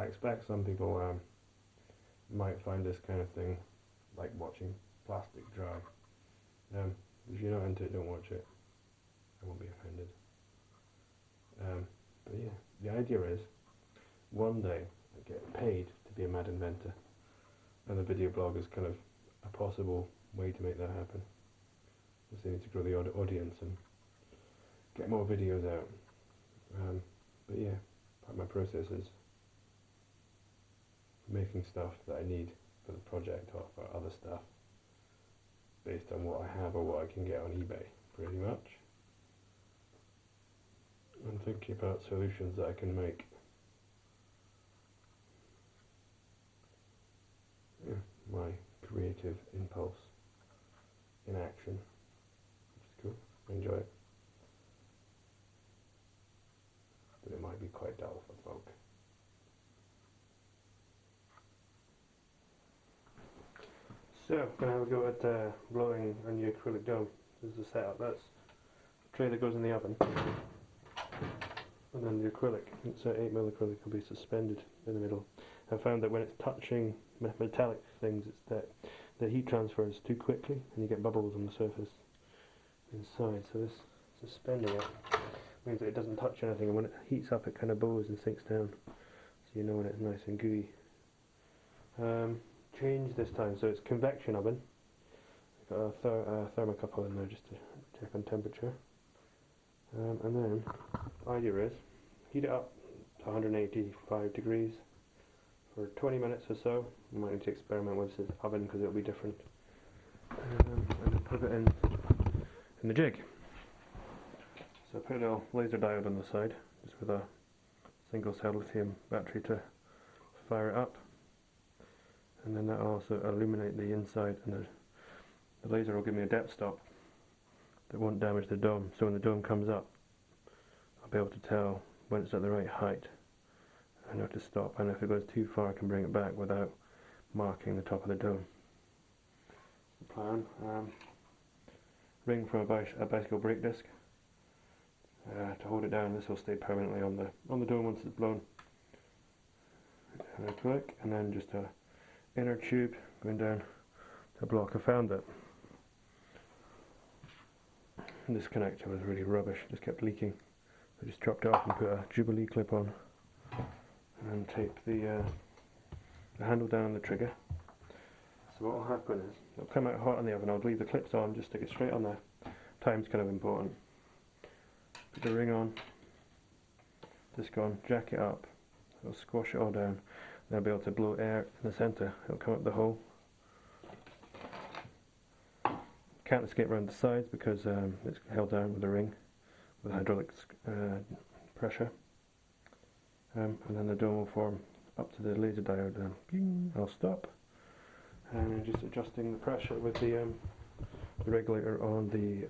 I expect some people might find this kind of thing like watching plastic dry. If you're not into it, don't watch it. I won't be offended. But yeah, the idea is one day I get paid to be a mad inventor, and the video blog is kind of a possible way to make that happen. Just need to grow the audience and get more videos out. But yeah, part of my process is making stuff that I need for the project or for other stuff based on what I have or what I can get on eBay, pretty much. I'm thinking about solutions that I can make. Yeah, my creative impulse in action, which is cool. I enjoy it. But it might be quite dull for folk. So, I'm going to have a go at blowing a new acrylic dome. This is the setup. That's the tray that goes in the oven. And then the acrylic, it's 8mm acrylic, will be suspended in the middle. I found that when it's touching metallic things, it's that the heat transfers too quickly and you get bubbles on the surface inside. So this suspending it means that it doesn't touch anything, and when it heats up it kind of bows and sinks down, so you know when it's nice and gooey. Change this time, so it's convection oven. I've got a thermocouple in there just to check on temperature. And then the idea is heat it up to 185 degrees for 20 minutes or so. You might need to experiment with this oven because it'll be different. And then put it in the jig. So I put a little laser diode on the side, just with a single cell lithium battery to fire it up. And then that'll also illuminate the inside, and the laser will give me a depth stop that won't damage the dome. So when the dome comes up, I'll be able to tell when it's at the right height. I know to stop, and if it goes too far I can bring it back without marking the top of the dome. The plan. Ring from a bicycle brake disc to hold it down. This will stay permanently on the dome once it's blown. And a click, and then just a inner tube going down to a block. I found that this connector was really rubbish, just kept leaking. I just chopped it off and put a Jubilee clip on, and then tape the handle down on the trigger. So what will happen is it'll come out hot in the oven. I'll leave the clips on, just stick it straight on there. Time's kind of important. Put the ring on, disc on, jack it up. It'll squash it all down. Then I'll be able to blow air in the centre. It'll come up the hole. Can't escape around the sides because it's held down with a ring with hydraulic pressure. And then the dome will form up to the laser diode. I'll stop. And then just adjusting the pressure with the regulator on the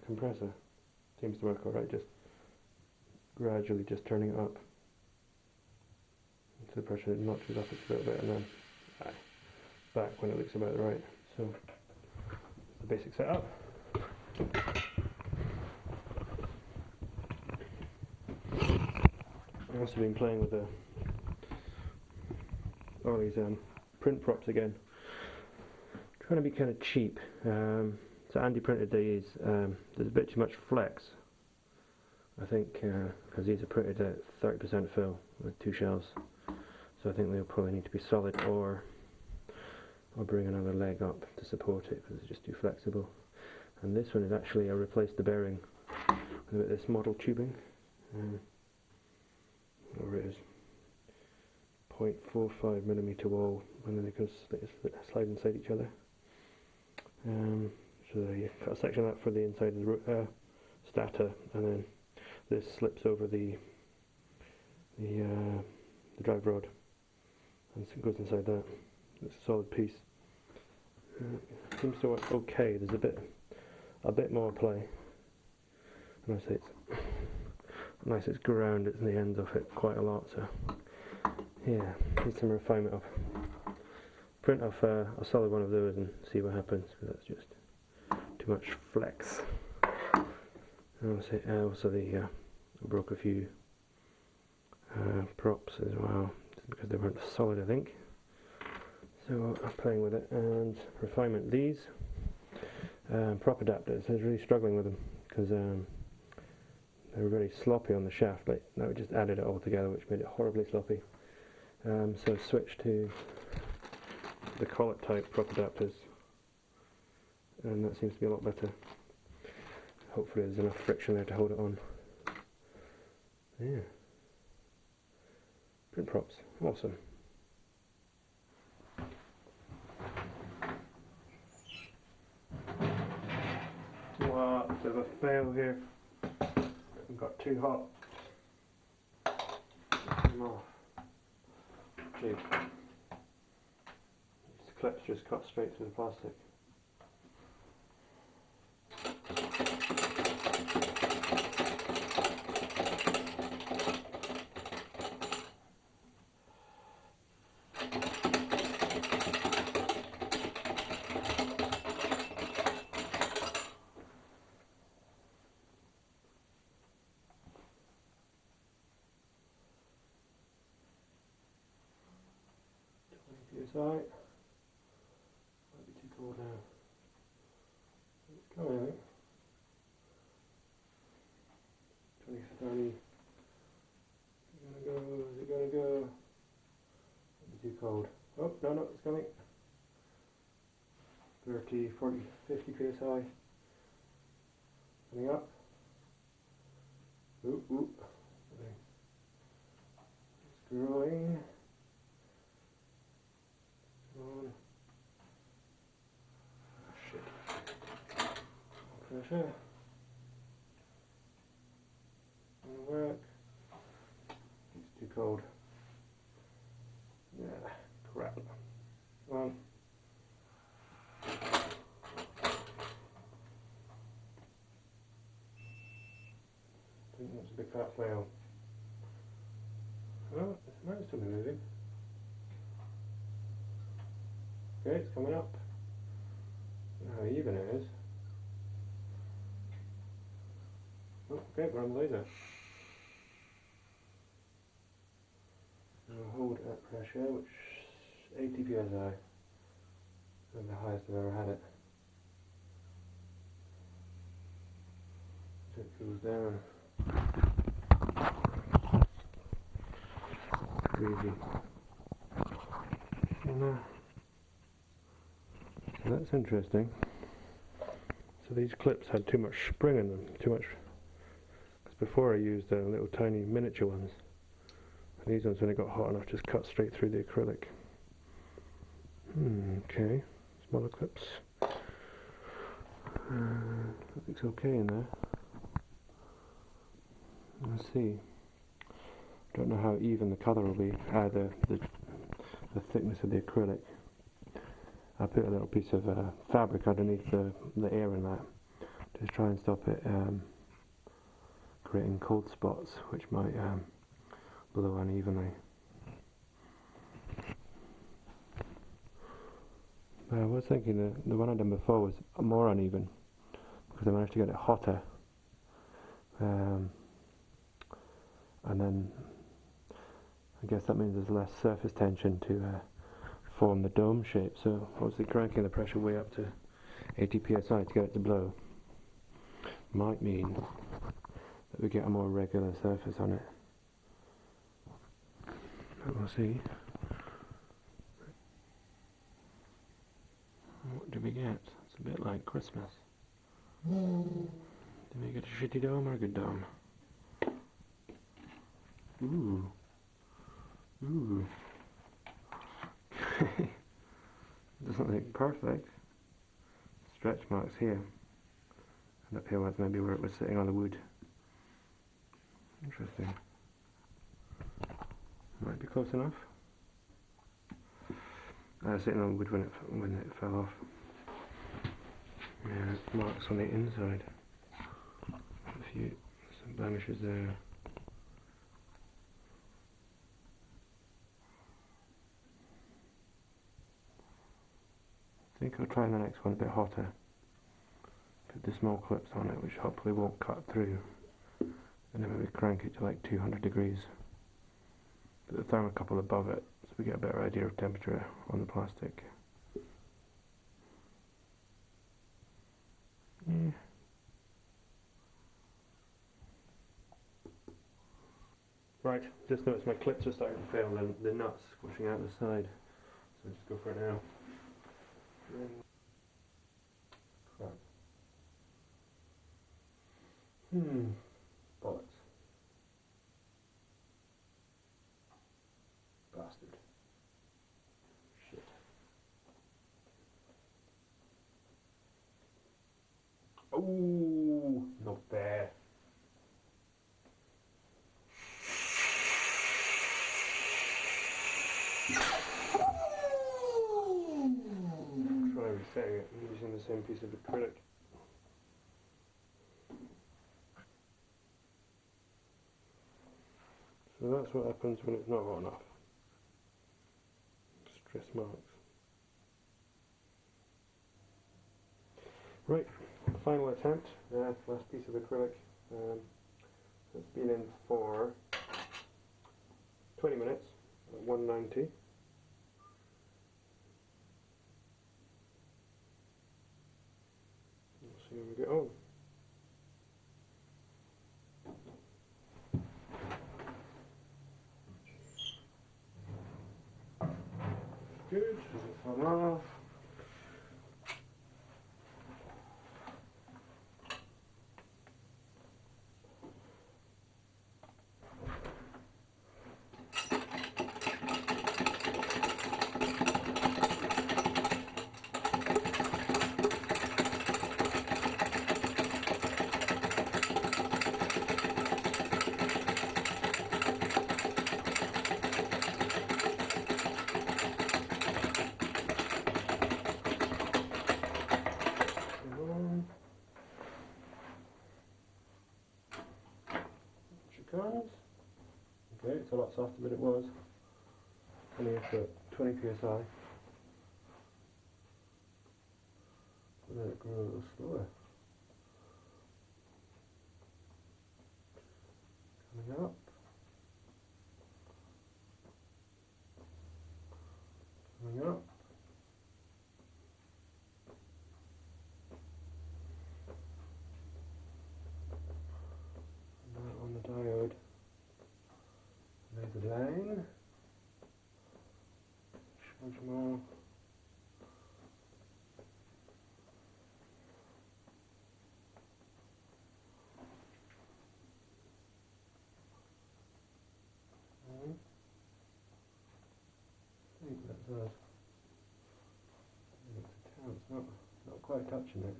compressor. Seems to work alright, just gradually just turning it up. So the pressure notches up a little bit, and then back when it looks about right. So the basic setup. I've also been playing with all these print props again, trying to be kind of cheap. So Andy printed these. There's a bit too much flex, I think, because these are printed at 30% fill with 2 shells. So I think they'll probably need to be solid, or I'll bring another leg up to support it because it's just too flexible. And this one is actually, I replaced the bearing with this model tubing. Or it is 0.45mm wall, and then they can slide inside each other. So you cut a section of that for the inside of the starter, and then this slips over the drive rod and it goes inside that. It's a solid piece. Seems to work okay. There's a bit more play. And I say it's nice. It's grounded in the ends of it quite a lot. So yeah, need some refinement of. Print off a solid one of those and see what happens, because that's just too much flex. And also I broke a few props as well, because they weren't solid, I think. So I'm playing with it and refinement. These prop adapters, I was really struggling with them because they were very sloppy on the shaft, but now we just added it all together, which made it horribly sloppy. So I switched to the collet type prop adapters, and that seems to be a lot better. Hopefully there's enough friction there to hold it on. Yeah. Print props, awesome. Wow, bit of a fail here. I've got too hot. Come off. Jig. These clips just cut straight through the plastic. PSI. Might be too cold now. It's coming, I think. 20, 30. Is it gonna go? Is it gonna go? Might be too cold. Oh, no, no, it's coming. 30, 40, 50 PSI. Coming up. Oop, oop. It's growing. On. Oh, shit. Pressure. Gonna work. It's too cold. Yeah, crap. Come on. I think that's a big fat fail. Oh, it might still be moving. Okay, it's coming up. How even it is. Oh, okay, we're on the laser. I'll hold at pressure, which is 80 psi. And the highest I've ever had it. As it cools down. Crazy. And, so that's interesting. So these clips had too much spring in them, because before I used little tiny miniature ones, and these ones, when it got hot enough, just cut straight through the acrylic. Okay, smaller clips. Looks okay in there. Let's see. Don't know how even the colour will be, the thickness of the acrylic. I put a little piece of fabric underneath the air in that, to try and stop it creating cold spots, which might blow unevenly. But I was thinking the one I done before was more uneven, because I managed to get it hotter, and then I guess that means there's less surface tension to form the dome shape, so obviously cranking the pressure way up to 80 psi to get it to blow might mean that we get a more regular surface on it. But we'll see. What do we get? It's a bit like Christmas. Do we get a shitty dome or a good dome? Ooh. Ooh. Doesn't look perfect. Stretch marks here. And up here was maybe where it was sitting on the wood. Interesting. Might be close enough. I was sitting on the wood when it fell off. Yeah, marks on the inside. Some blemishes there. I think I'll try the next one a bit hotter. Put the small clips on it, which hopefully won't cut through. And then maybe crank it to like 200 degrees. put the thermocouple above it so we get a better idea of temperature on the plastic. Yeah. Right, just noticed my clips are starting to fail and the nuts squishing out the side. So just go for it now. Crap. Bollocks. Bastard. Shit. Oh, not there. Try resetting it using the same piece of acrylic. So that's what happens when it's not hot enough. Stress marks. Right, final attempt. Last piece of acrylic. It's been in for 20 minutes at 190. We'll see how we get on. Good, doesn't fall off. Comes. Okay, it's a lot softer than it was. Only up at 20 psi. And then it grew a little slower. Coming up. Coming up. And now on the diode. There's a line. Charge more. I think that's us. It's not quite touching it.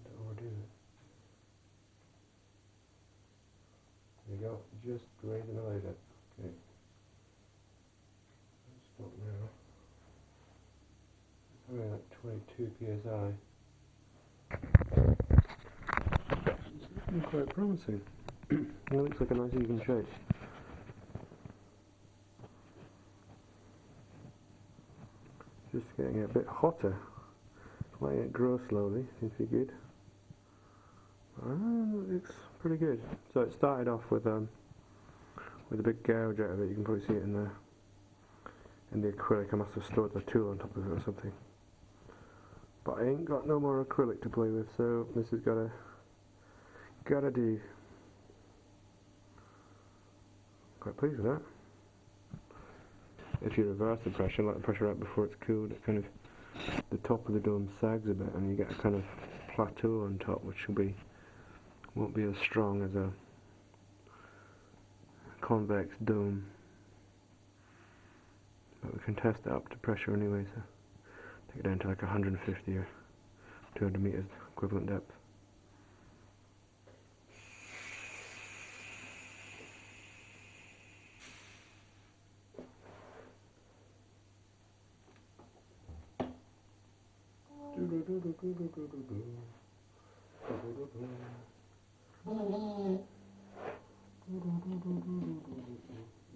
Don't overdo it. There you go, just raising a little bit. Okay. Stop now. It's only like 22 psi. It's looking quite promising. It looks like a nice even shape. Just getting a bit hotter. Letting it grow slowly seems to be good. It looks pretty good. So it started off with a big gouge out of it. You can probably see it in the acrylic. I must have stored the tool on top of it or something. But I ain't got no more acrylic to play with, so this has gotta do. Quite pleased with that. If you reverse the pressure, let the pressure out before it's cooled, it kind of, the top of the dome sags a bit and you get a kind of plateau on top, which won't be as strong as a convex dome. But we can test it up to pressure anyway, so take it down to like 150 or 200 meters equivalent depth.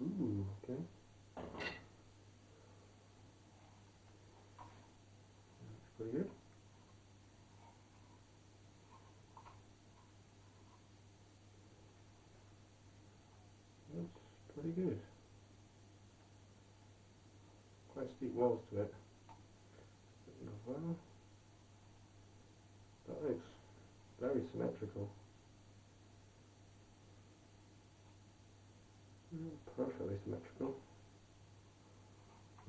Ooh, okay. That's pretty good. pretty good. Quite steep walls to it. Well, that looks very symmetrical. Perfectly symmetrical.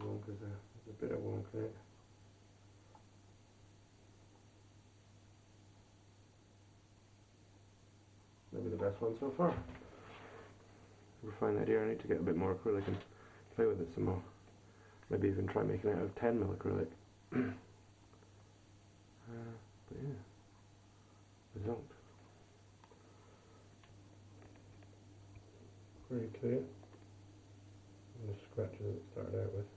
Wonk is a bit of wonk in it. Maybe the best one so far. Refine that here. I need to get a bit more acrylic and play with it some more. Maybe even try making it out of 10mm acrylic. But yeah, result. Pretty clear. And the scratches it started out with.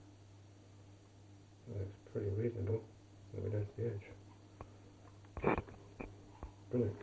It looks pretty reasonable. Maybe down to the edge. Brilliant.